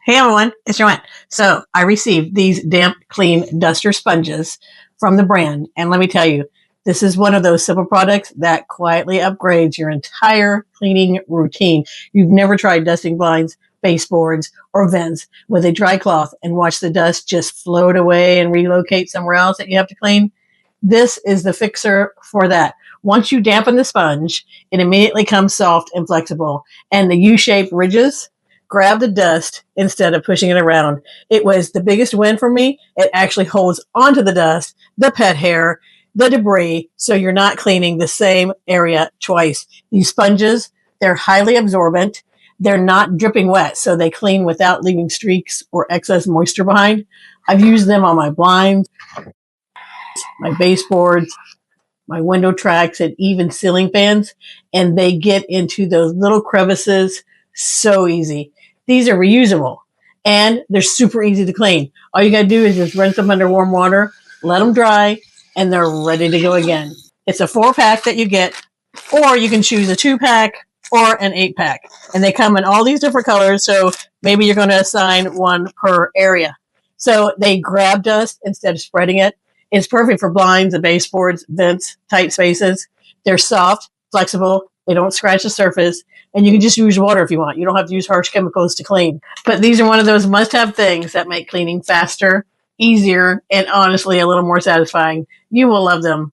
Hey everyone, it's Joanne. So I received these damp clean duster sponges from the brand, and let me tell you, this is one of those simple products that quietly upgrades your entire cleaning routine. You've never tried dusting blinds, baseboards, or vents with a dry cloth and watch the dust just float away and relocate somewhere else that you have to clean. This is the fixer for that. Once you dampen the sponge, it immediately comes soft and flexible, and the U-shaped ridges grab the dust instead of pushing it around. It was the biggest win for me. It actually holds onto the dust, the pet hair, the debris, so you're not cleaning the same area twice. These sponges, they're highly absorbent. They're not dripping wet, so they clean without leaving streaks or excess moisture behind. I've used them on my blinds, my baseboards, my window tracks, and even ceiling fans, and they get into those little crevices so easy. These are reusable and they're super easy to clean. All you got to do is just rinse them under warm water, let them dry, and they're ready to go again. It's a 4-pack that you get, or you can choose a 2-pack or an 8-pack. And they come in all these different colors, so maybe you're going to assign one per area. So they grab dust instead of spreading it. It's perfect for blinds and baseboards, vents, tight spaces. They're soft, flexible. They don't scratch the surface. And you can just use water if you want. You don't have to use harsh chemicals to clean. But these are one of those must-have things that make cleaning faster, easier, and honestly a little more satisfying. You will love them.